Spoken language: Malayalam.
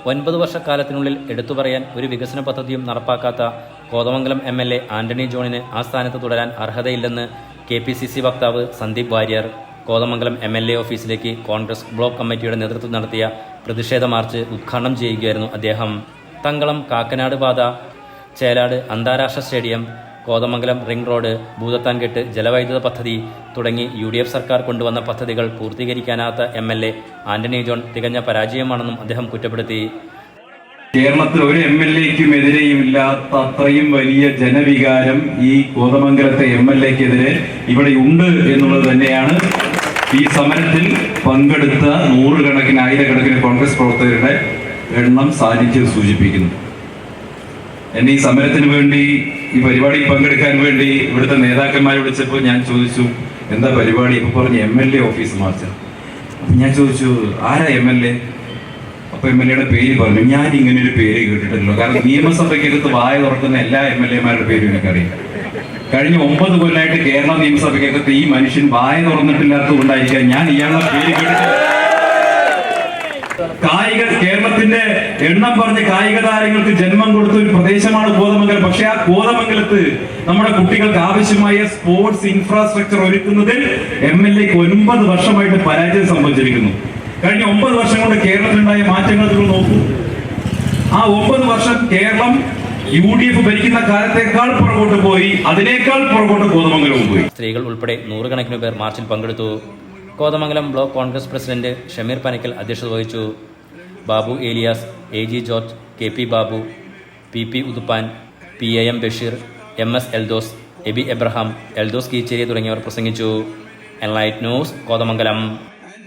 9 വർഷക്കാലത്തിനുള്ളിൽ എടുത്തു പറയാൻ ഒരു വികസന പദ്ധതിയും നടപ്പാക്കാത്ത കോതമംഗലം MLA ആന്റണി ജോണിന് ആ സ്ഥാനത്ത് തുടരാൻ അർഹതയില്ലെന്ന് KPCC വക്താവ് സന്ദീപ് വാര്യർ. കോതമംഗലം MLA ഓഫീസിലേക്ക് കോൺഗ്രസ് ബ്ലോക്ക് കമ്മിറ്റിയുടെ നേതൃത്വം നടത്തിയ പ്രതിഷേധ മാർച്ച് ഉദ്ഘാടനം ചെയ്യുകയായിരുന്നു അദ്ദേഹം. തങ്കളം കാക്കനാട് പാത, ചേലാട് അന്താരാഷ്ട്ര stadium, Kothamangalam ring road, Bhoothathankettu ജലവൈദ്യുത പദ്ധതി തുടങ്ങി UDF സർക്കാർ കൊണ്ടുവന്ന പദ്ധതികൾ പൂർത്തീകരിക്കാനാത്ത MLA ആന്റണി ജോൺ തികഞ്ഞ പരാജയമാണെന്നും അദ്ദേഹം കുറ്റപ്പെടുത്തി. കേരളത്തിൽ ഒരു MLAക്കും എതിരെയും ഇല്ലാത്ത അത്രയും വലിയ ജനവികാരം ഈ കോതമംഗലത്തെ MLAക്കെതിരെ ഇവിടെ ഉണ്ട് എന്നുള്ളത് തന്നെയാണ് ഈ സമരത്തിൽ പങ്കെടുത്ത നൂറുകണക്കിന് ആയിരക്കണക്കിന് കോൺഗ്രസ് പ്രവർത്തകരുടെ എണ്ണം സാന്നിധ്യം സൂചിപ്പിക്കുന്നു. എന്നെ ഈ സമരത്തിന് വേണ്ടി, ഈ പരിപാടിയിൽ പങ്കെടുക്കാൻ വേണ്ടി ഇവിടുത്തെ നേതാക്കന്മാരെ വിളിച്ചപ്പോൾ ഞാൻ ചോദിച്ചു, എന്താ പരിപാടി? ഇപ്പൊ പറഞ്ഞ് MLA ഓഫീസ് മാർച്ച്. അപ്പൊ ഞാൻ ചോദിച്ചു, ആരാ MLA? അപ്പൊ MLAയുടെ പേര് പറഞ്ഞു. ഞാൻ ഇങ്ങനെ ഒരു പേര് കേട്ടിട്ടില്ലല്ലോ, കാരണം നിയമസഭയ്ക്കകത്ത് വായ തുറക്കുന്ന എല്ലാ MLAമാരുടെ പേരും എനിക്കറിയാം. കഴിഞ്ഞ 9 കൊല്ലമായിട്ട് കേരള നിയമസഭയ്ക്കകത്ത് ഈ മനുഷ്യൻ വായ തുറന്നിട്ടില്ലാത്തത് കൊണ്ടായിരിക്കാം ഞാൻ ഇയാളുടെ പേര് കേട്ടിട്ടില്ല. കേരളത്തിന്റെ എണ്ണം പറഞ്ഞ് കായിക താരങ്ങൾക്ക് ജന്മം കൊടുത്ത ഒരു പ്രദേശമാണ് കോതമംഗലം. പക്ഷെ ആ കോതമംഗലത്ത് നമ്മുടെ കുട്ടികൾക്ക് ആവശ്യമായ സ്പോർട്സ് ഇൻഫ്രാസ്ട്രക്ചർ ഒരുക്കുന്നതിൽ MLAക്ക് 9 വർഷമായിട്ട് പരാജയം സംഭവിച്ചിരിക്കുന്നു. കഴിഞ്ഞ 9 വർഷം കൊണ്ട് കേരളത്തിലുണ്ടായ മാറ്റങ്ങൾ നിങ്ങൾ നോക്കൂ. ആ 9 വർഷം കേരളം UDF ഭരിക്കുന്ന കാലത്തേക്കാൾ പുറകോട്ട് പോയി, അതിനേക്കാൾ പുറകോട്ട് കോതമംഗലവും പോയി. സ്ത്രീകൾ ഉൾപ്പെടെ നൂറുകണക്കിന് പേർ മാർച്ചിൽ പങ്കെടുത്തു. കോതമംഗലം ബ്ലോക്ക് കോൺഗ്രസ് പ്രസിഡന്റ് ഷമീർ പനക്കൽ അധ്യക്ഷത വഹിച്ചു. Babu Elias, AG George, KP Babu, PP Uthuppan, PAM Basheer, MS Eldhose, Aby Abraham, Eldhose Keecheri തുടങ്ങിയവർ പ്രസംഗിച്ചു. Enlight News, Kothamangalam.